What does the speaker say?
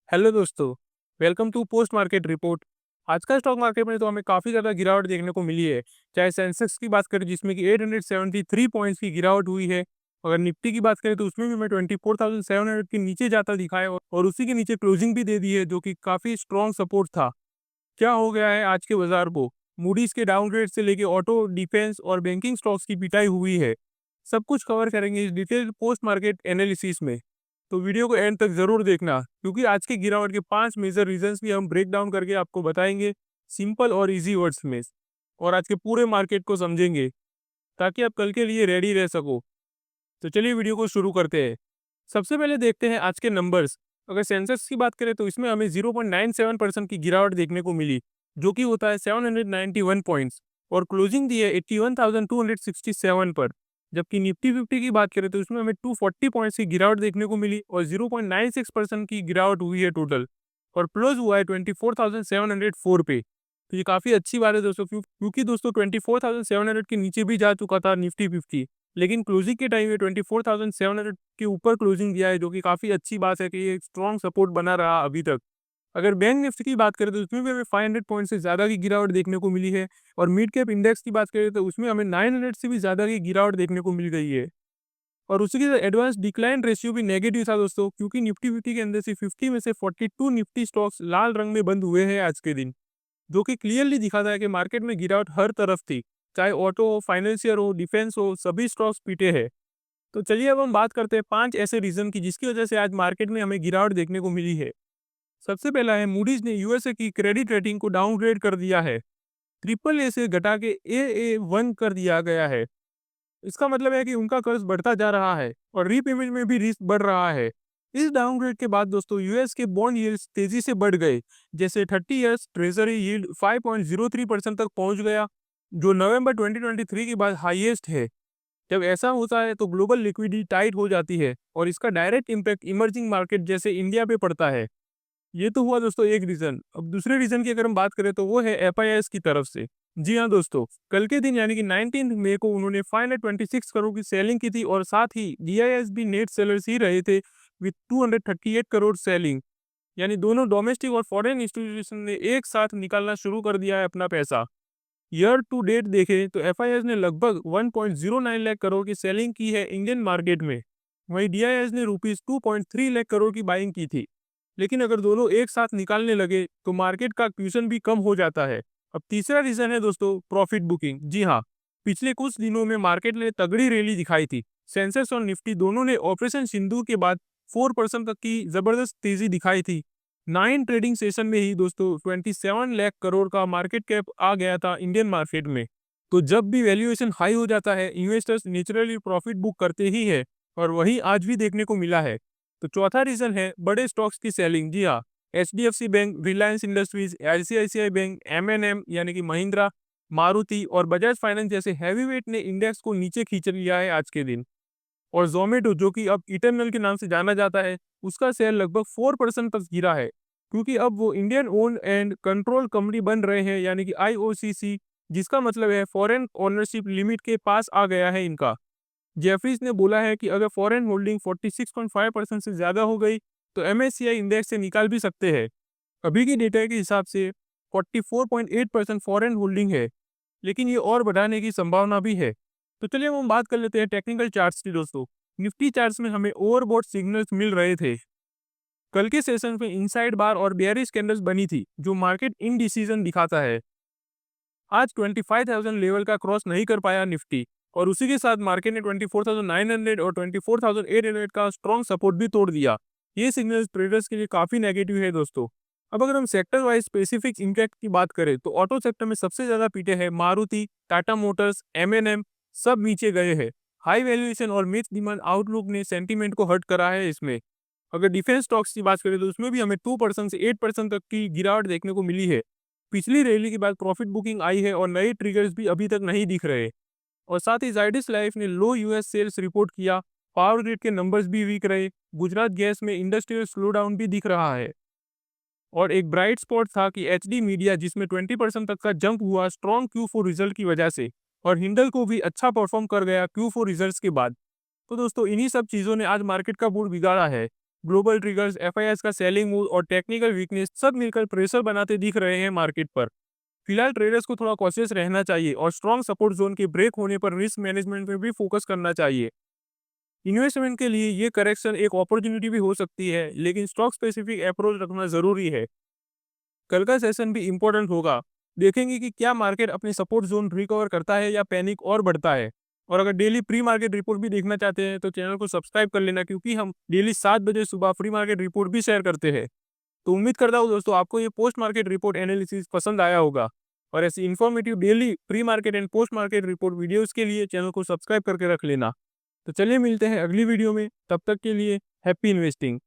Hello दोस्तों, welcome to post market report. आज का स्टॉक मार्केट में तो हमें काफ़ी ज़्यादा गिरावट देखने को मिली है। चाहे सेंसेक्स की बात करें जिसमें कि 873 पॉइंट्स की गिरावट हुई है। अगर निफ्टी की बात करें तो उसमें भी हमें 24,700 के नीचे जाता दिखा है और उसी के नीचे क्लोजिंग भी दे दी है, जो कि काफ़ी स्ट्रॉन्ग सपोर्ट था। क्या हो गया है आज के बाजार को? मूडीज के डाउनग्रेड से लेके ऑटो, डिफेंस और बैंकिंग स्टॉक्स की पिटाई हुई है। सब कुछ कवर करेंगे इस डिटेल पोस्ट मार्केट एनालिसिस में। तो वीडियो को एंड तक जरूर देखना, क्योंकि आज की गिरावट के 5 मेजर रीजंस भी हम ब्रेक डाउन करके आपको बताएंगे, सिंपल और इजी वर्ड्स में। और आज के पूरे मार्केट को समझेंगे ताकि आप कल के लिए रेडी रह सको। तो चलिए वीडियो को शुरू करते हैं। सबसे पहले देखते हैं आज के नंबर्स। अगर सेंसेक्स की बात करें तो इसमें हमें 0.97% की गिरावट देखने को मिली, जो कि होता है 791 पॉइंट्स, और क्लोजिंग दी है 81,267 पर। जबकि निफ्टी 50 की बात करें तो इसमें हमें 240 पॉइंट्स की गिरावट देखने को मिली और 0.96% की गिरावट हुई है टोटल, और क्लोज हुआ है 24,704 पे। तो ये काफ़ी अच्छी बात है दोस्तों, क्योंकि दोस्तों 24,700 के नीचे भी जा चुका था निफ्टी 50, लेकिन क्लोजिंग के टाइम में 24,700 के ऊपर क्लोजिंग दिया है, जो कि काफ़ी अच्छी बात है कि ये स्ट्रॉन्ग सपोर्ट बना रहा अभी तक। अगर बैंक निफ्टी की बात करें तो उसमें भी हमें 500 पॉइंट से ज़्यादा की गिरावट देखने को मिली है, और मिड कैप इंडेक्स की बात करें तो उसमें हमें 900 से भी ज़्यादा की गिरावट देखने को मिल गई है। और उसी के साथ एडवांस डिक्लाइन रेशियो भी नेगेटिव था दोस्तों, क्योंकि निफ्टी 50 के अंदर से 50 में से 42 निफ्टी स्टॉक्स लाल रंग में बंद हुए हैं आज के दिन, जो कि क्लियरली दिखाता है कि मार्केट में गिरावट हर तरफ थी। चाहे ऑटो हो, फाइनेंशियल हो, डिफेंस हो, सभी स्टॉक्स पीटे हैं। तो चलिए अब हम बात करते हैं 5 ऐसे रीजन की जिसकी वजह से आज मार्केट में हमें गिरावट देखने को मिली है। सबसे पहला है, मूडीज ने यूएसए की क्रेडिट रेटिंग को डाउनग्रेड कर दिया है। ट्रिपल ए से घटा के AA1 कर दिया गया है। इसका मतलब है कि उनका कर्ज बढ़ता जा रहा है और रीपेमेंट में भी रिस्क बढ़ रहा है। इस डाउनग्रेड के बाद दोस्तों यूएस के बॉन्ड यील्ड्स तेजी से बढ़ गए। जैसे 30 ईयर्स ट्रेजरी यील्ड 5.03% तक पहुंच गया, जो नवंबर 2023 के बाद हाईएस्ट है। जब ऐसा होता है तो ग्लोबल लिक्विडिटी टाइट हो जाती है, और इसका डायरेक्ट इम्पैक्ट इमर्जिंग मार्केट जैसे इंडिया पे पड़ता है। ये तो हुआ दोस्तों एक रीजन। अब दूसरे रीजन की अगर हम बात करें तो वो है एफआईआईएस की तरफ से। जी हाँ दोस्तों, कल के दिन यानी कि 19 मई को उन्होंने 526 करोड़ की सेलिंग की थी, और साथ ही डीआईएस भी नेट सेलर्स ही रहे थे विद 238 करोड़ सेलिंग। यानी दोनों डोमेस्टिक और फॉरेन इंस्टीट्यूशन ने एक साथ निकालना शुरू कर दिया है अपना पैसा। ईयर टू डेट देखें तो एफआईआईएस ने लगभग 1.09 लाख करोड़ की सेलिंग की है इंडियन मार्केट में। वहीं डीआईएस ने रुपीज 2.3 लाख करोड़ की बाइंग की थी। लेकिन अगर दोनों एक साथ निकालने लगे तो मार्केट का क्यूशन भी कम हो जाता है। अब तीसरा रीजन है दोस्तों, प्रॉफिट बुकिंग। जी हाँ, पिछले कुछ दिनों में मार्केट ने तगड़ी रैली दिखाई थी। सेंसेक्स और निफ्टी दोनों ने ऑपरेशन सिंदूर के बाद 4% तक की जबरदस्त तेजी दिखाई थी। 9 ट्रेडिंग सेशन में ही दोस्तों 27 लाख करोड़ का मार्केट कैप आ गया था इंडियन मार्केट में। तो जब भी वैल्यूएशन हाई हो जाता है, इन्वेस्टर्स नेचुरली प्रॉफिट बुक करते ही है, और वही आज भी देखने को मिला है। तो चौथा रीजन है बड़े स्टॉक्स की सेलिंग। जी हाँ, एचडीएफसी बैंक, रिलायंस इंडस्ट्रीज, आईसीआईसीआई बैंक, एमएनएम यानी कि महिंद्रा, मारुति और बजाज फाइनेंस जैसे हैवीवेट ने इंडेक्स को नीचे खींच लिया है आज के दिन। और जोमेटो, जो कि अब इटरनल के नाम से जाना जाता है, उसका शेयर लगभग 4% तक गिरा है, क्योंकि अब वो Indian own and control company बन रहे हैं, यानी कि आईओसीसी, जिसका मतलब है फॉरेन ओनरशिप लिमिट के पास आ गया है इनका। जेफरीज ने बोला है कि अगर फॉरेन होल्डिंग 46.5% से ज़्यादा हो गई तो एमएससीआई इंडेक्स से निकाल भी सकते हैं। अभी की डेटा के हिसाब से 44.8% फॉरेन होल्डिंग है, लेकिन ये और बढ़ाने की संभावना भी है। तो चलिए हम बात कर लेते हैं टेक्निकल चार्ट्स की दोस्तों। निफ्टी चार्ट्स में हमें ओवरबॉट सिग्नल्स मिल रहे थे। कल के सेशन में इनसाइड बार और बेयरिश कैंडल्स बनी थी, जो मार्केट इनडिसीजन दिखाता है। आज 25,000 लेवल का क्रॉस नहीं कर पाया निफ्टी, और उसी के साथ मार्केट ने 24,900 और 24,800 का स्ट्रॉन्ग सपोर्ट भी तोड़ दिया। ये सिग्नल्स ट्रेडर्स के लिए काफ़ी नेगेटिव है दोस्तों। अब अगर हम सेक्टर वाइज स्पेसिफिक इम्पैक्ट की बात करें तो ऑटो सेक्टर में सबसे ज़्यादा पीटे हैं मारुति, टाटा मोटर्स, एमएनएम, सब नीचे गए हैं। हाई वैल्यूएशन और मिक्स डिमांड आउटलुक ने सेंटीमेंट को हर्ट करा है इसमें। अगर डिफेंस स्टॉक्स की बात करें तो उसमें भी हमें 2% से 8% तक की गिरावट देखने को मिली है। पिछली रैली के बाद प्रॉफिट बुकिंग आई है और नए ट्रिगर्स भी अभी तक नहीं दिख रहे। और साथ ही जाइडस लाइफ ने लो यूएस सेल्स रिपोर्ट किया। पावर ग्रिड के नंबर्स भी वीक रहे। गुजरात गैस में इंडस्ट्रियल स्लोडाउन भी दिख रहा है। और एक ब्राइट स्पॉट था कि एचडी मीडिया, जिसमें 20% तक का जंप हुआ स्ट्रॉन्ग Q4 रिजल्ट की वजह से, और हिंडल को भी अच्छा परफॉर्म कर गया Q4 रिजल्ट्स के बाद। तो दोस्तों इन्हीं सब चीज़ों ने आज मार्केट का मूड बिगाड़ा है। ग्लोबल ट्रिगर्स, एफआईआईस का सेलिंग मूड और टेक्निकल वीकनेस सब मिलकर प्रेशर बनाते दिख रहे हैं मार्केट पर। फिलहाल ट्रेडर्स को थोड़ा कॉशियस रहना चाहिए और स्ट्रॉन्ग सपोर्ट जोन के ब्रेक होने पर रिस्क मैनेजमेंट में भी फोकस करना चाहिए। इन्वेस्टमेंट के लिए ये करेक्शन एक अपॉर्चुनिटी भी हो सकती है, लेकिन स्टॉक स्पेसिफिक अप्रोच रखना जरूरी है। कल का सेशन भी इंपॉर्टेंट होगा। देखेंगे कि क्या मार्केट अपनी सपोर्ट जोन रिकवर करता है या पैनिक और बढ़ता है। और अगर डेली प्री मार्केट रिपोर्ट भी देखना चाहते हैं तो चैनल को सब्सक्राइब कर लेना, क्योंकि हम डेली 7 बजे सुबह प्री मार्केट रिपोर्ट भी शेयर करते हैं। तो उम्मीद करता हूँ दोस्तों आपको ये पोस्ट मार्केट रिपोर्ट एनालिसिस पसंद आया होगा। और ऐसी informative daily pre market and post market report videos के लिए चैनल को सब्सक्राइब करके रख लेना। तो चलिए मिलते हैं अगली वीडियो में, तब तक के लिए हैप्पी इन्वेस्टिंग।